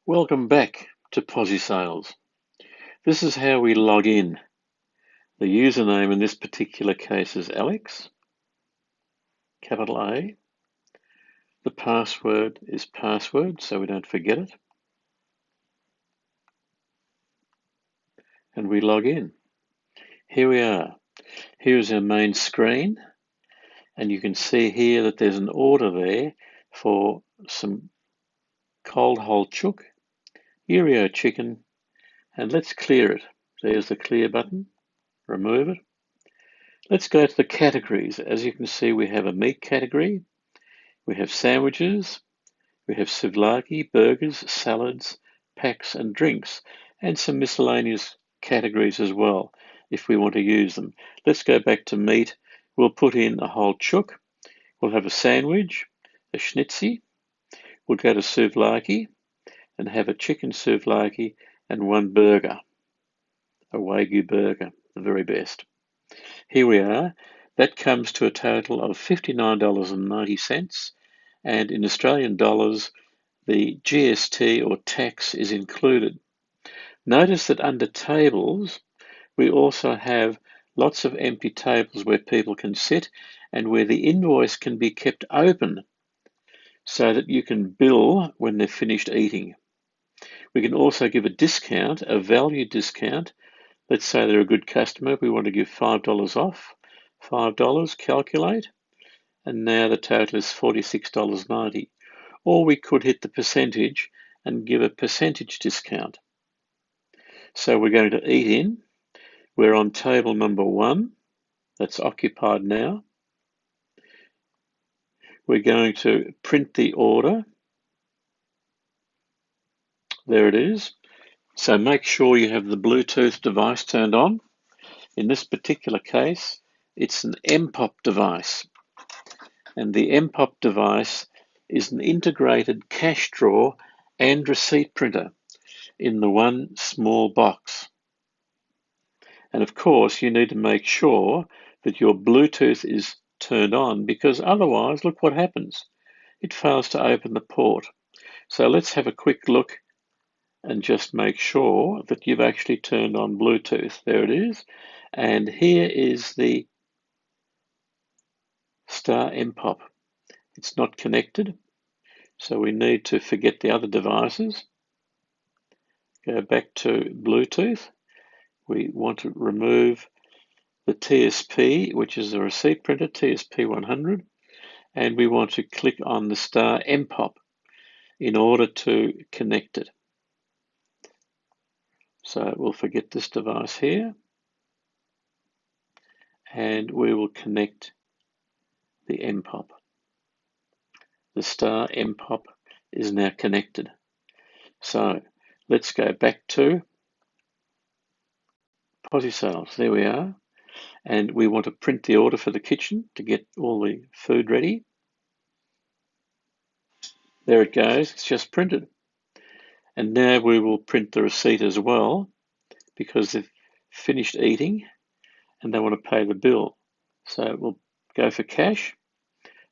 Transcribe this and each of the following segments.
Welcome back to POSiSales. This is how we log in. The username in this particular case is Alex, capital A. The password is password, so we don't forget it. And we log in. Here we are. Here's our main screen. And you can see here that there's an order there for some cold whole chook, Oreo chicken, and let's clear it. There's the clear button. Remove it. Let's go to the categories. As you can see, we have a meat category, we have sandwiches, we have souvlaki, burgers, salads, packs and drinks, and some miscellaneous categories as well, if we want to use them. Let's go back to meat. We'll put in a whole chook. We'll have a sandwich, a schnitzi. We'll go to souvlaki and have a chicken souvlaki and one burger, a Wagyu burger, the very best. Here we are. That comes to a total of $59.90, and in Australian dollars, the GST or tax is included. Notice that under tables, we also have lots of empty tables where people can sit and where the invoice can be kept open so that you can bill when they're finished eating. We can also give a discount, a value discount. Let's say they're a good customer. We want to give $5 off. $5, calculate, and now the total is $46.90. Or we could hit the percentage and give a percentage discount. So we're going to eat in. We're on table number 1. That's occupied now. We're going to print the order. There it is. So make sure you have the Bluetooth device turned on. In this particular case, it's an MPOP device. And the MPOP device is an integrated cash drawer and receipt printer in the one small box. And of course, you need to make sure that your Bluetooth is turned on, because otherwise, look what happens. It fails to open the port. So let's have a quick look and just make sure that you've actually turned on Bluetooth. There it is. And here is the Star MPOP. It's not connected, so we need to forget the other devices. Go back to Bluetooth. We want to remove the TSP, which is a receipt printer, TSP 100, and we want to click on the Star MPOP in order to connect it. So we'll forget this device here, and we will connect the MPOP. The Star MPOP is now connected. So let's go back to POSiSales. There we are. And we want to print the order for the kitchen to get all the food ready. There it goes. It's just printed. And now we will print the receipt as well, because they've finished eating and they want to pay the bill. So we'll go for cash.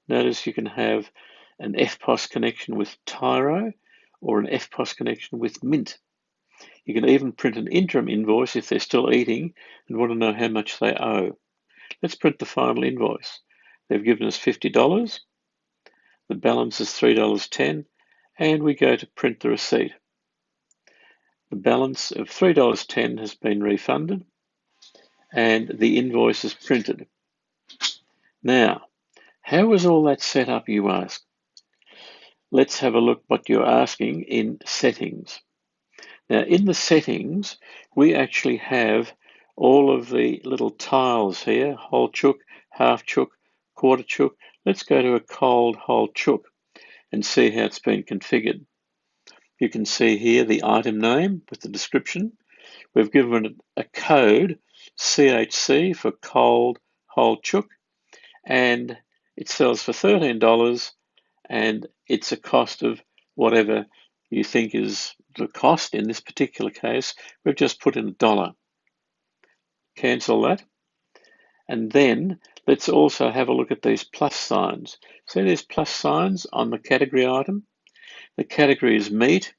Notice you can have an FPOS connection with Tyro or an FPOS connection with Mint. You can even print an interim invoice if they're still eating and want to know how much they owe. Let's print the final invoice. They've given us $50. The balance is $3.10, and we go to print the receipt. The balance of $3.10 has been refunded, and the invoice is printed. Now, how was all that set up, you ask? Let's have a look what you're asking in settings. Now, in the settings, we actually have all of the little tiles here: whole chook, half chook, quarter chook. Let's go to a cold whole chook and see how it's been configured. You can see here the item name with the description. We've given it a code, CHC, for cold whole chook, and it sells for $13, and it's a cost of whatever you think is the cost. In this particular case, we've just put in $1. Cancel that. And then let's also have a look at these plus signs. See, there's plus signs on the category item. The category is meat,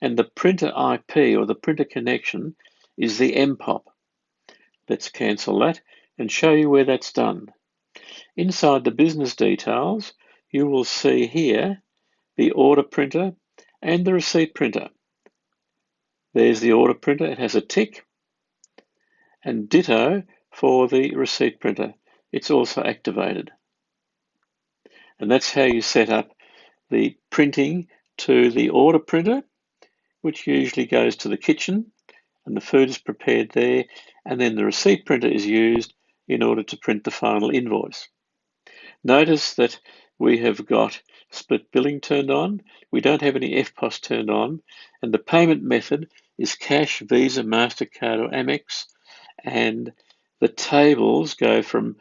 And the printer IP, or the printer connection, is the MPOP. Let's cancel that and show you where that's done. Inside the business details, you will see here the order printer and the receipt printer. There's the order printer, it has a tick, and ditto for the receipt printer. It's also activated. And that's how you set up the printing to the order printer, which usually goes to the kitchen, and the food is prepared there, and then the receipt printer is used in order to print the final invoice. Notice that we have got split billing turned on. We don't have any FPOS turned on, and the payment method is cash, Visa, MasterCard, or Amex, and the tables go from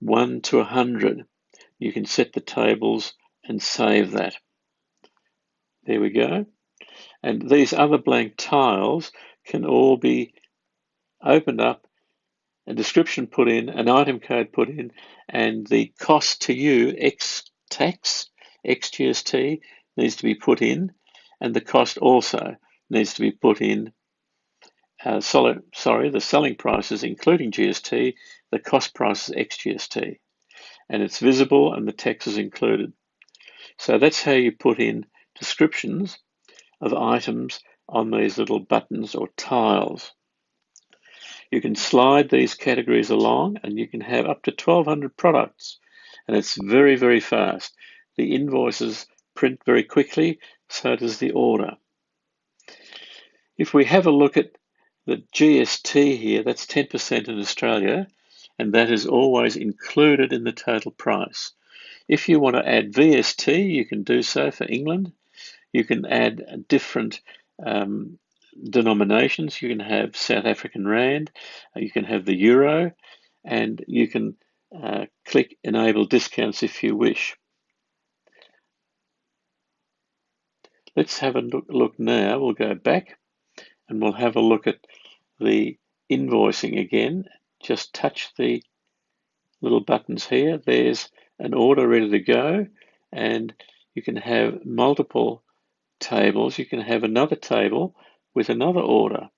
1 to 100. You can set the tables and save that. There we go. And these other blank tiles can all be opened up, a description put in, an item code put in, and the cost to you, X tax, X GST, needs to be put in, and the cost also needs to be put in. The selling prices including GST, the cost price is X GST, and it's visible and the tax is included. So that's how you put in descriptions of items on these little buttons or tiles. You can slide these categories along and you can have up to 1,200 products, and it's very, very fast. The invoices print very quickly, so does the order. If we have a look at the GST here, that's 10% in Australia, and that is always included in the total price. If you want to add VST, you can do so for England. You can add different denominations. You can have South African Rand, you can have the Euro, and you can click Enable Discounts if you wish. Let's have a look now. We'll go back and we'll have a look at the invoicing again. Just touch the little buttons here. There's an order ready to go, and you can have multiple tables. You can have another table with another order,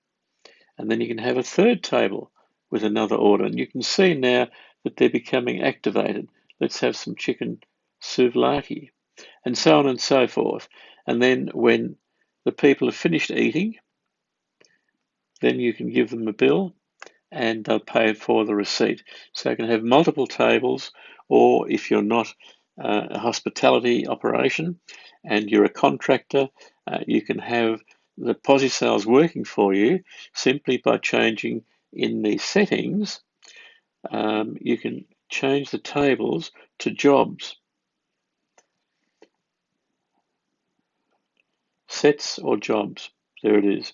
and then you can have a third table with another order, and you can see now that they're becoming activated. Let's have some chicken souvlaki, and so on and so forth. And then when the people have finished eating, then you can give them a bill and they'll pay for the receipt. So you can have multiple tables, or if you're not a hospitality operation and you're a contractor, you can have the POSiSales working for you simply by changing in the settings. You can change the tables to jobs, sets or jobs. There it is.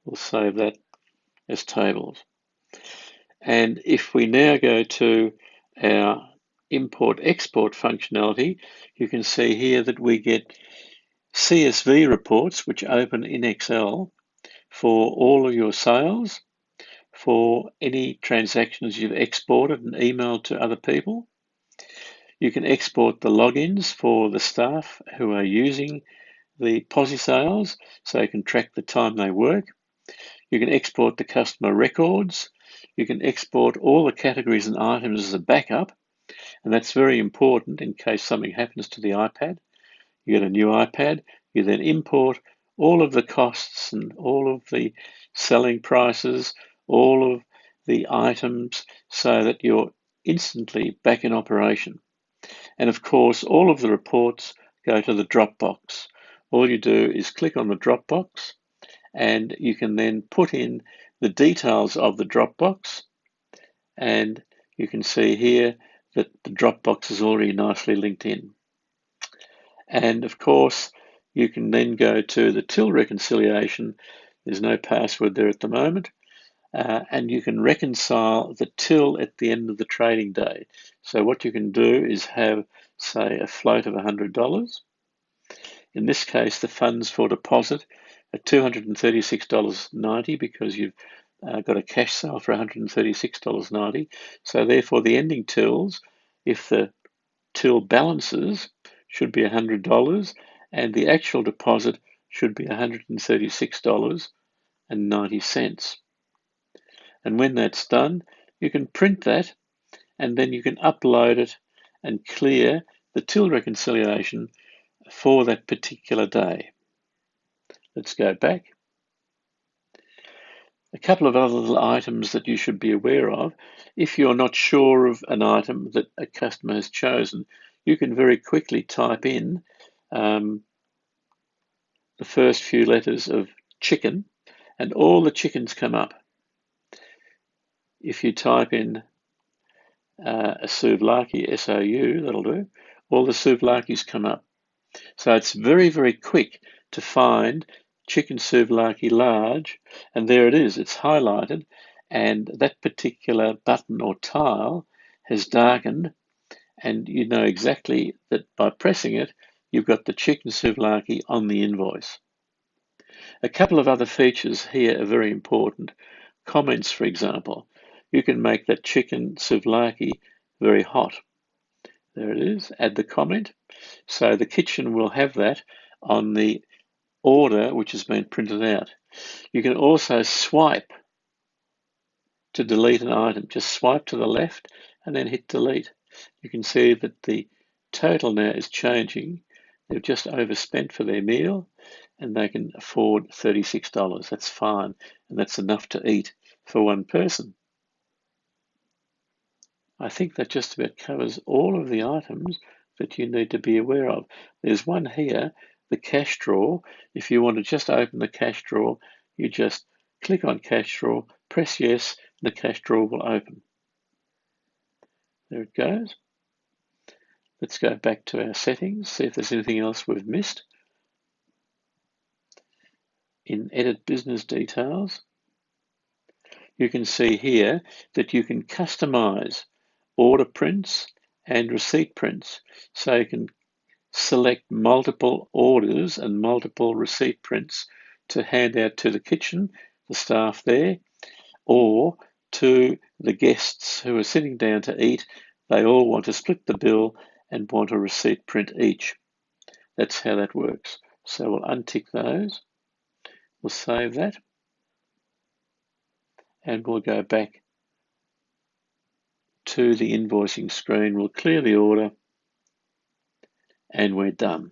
We'll save that as tables. And if we now go to our import-export functionality, you can see here that we get CSV reports, which open in Excel for all of your sales, for any transactions you've exported and emailed to other people. You can export the logins for the staff who are using the POSiSales, so you can track the time they work. You can export the customer records. You can export all the categories and items as a backup, and that's very important in case something happens to the iPad. You get a new iPad, you then import all of the costs and all of the selling prices, all of the items, so that you're instantly back in operation. And of course, all of the reports go to the Dropbox. All you do is click on the Dropbox, and you can then put in the details of the Dropbox, and you can see here that the Dropbox is already nicely linked in. And of course, you can then go to the till reconciliation. There's no password there at the moment. And you can reconcile the till at the end of the trading day. So what you can do is have, say, a float of $100. In this case, the funds for deposit are $236.90 because you've got a cash sale for $136.90. So therefore, the ending tills, if the till balances, should be $100 and the actual deposit should be $136.90. And when that's done, you can print that and then you can upload it and clear the till reconciliation for that particular day. Let's go back. A couple of other little items that you should be aware of. If you're not sure of an item that a customer has chosen, you can very quickly type in the first few letters of chicken and all the chickens come up. If you type in a souvlaki, S-O-U, that'll do, all the souvlakis come up. So it's very, very quick to find chicken souvlaki large, and there it is, it's highlighted, and that particular button or tile has darkened, and you know exactly that by pressing it, you've got the chicken souvlaki on the invoice. A couple of other features here are very important. Comments, for example. You can make that chicken souvlaki very hot. There it is, add the comment. So the kitchen will have that on the order which has been printed out. You can also swipe to delete an item. Just swipe to the left and then hit delete. You can see that the total now is changing. They've just overspent for their meal and they can afford $36. That's fine, and that's enough to eat for one person. I think that just about covers all of the items that you need to be aware of. There's one here, the cash drawer. If you want to just open the cash drawer, you just click on cash drawer, press yes, and the cash drawer will open. There it goes. Let's go back to our settings, see if there's anything else we've missed. In Edit Business Details, you can see here that you can customize order prints and receipt prints. So you can select multiple orders and multiple receipt prints to hand out to the kitchen, the staff there, or to the guests who are sitting down to eat. They all want to split the bill and want a receipt print each. That's how that works. So we'll untick those. We'll save that. And we'll go back to the invoicing screen. We'll clear the order and we're done.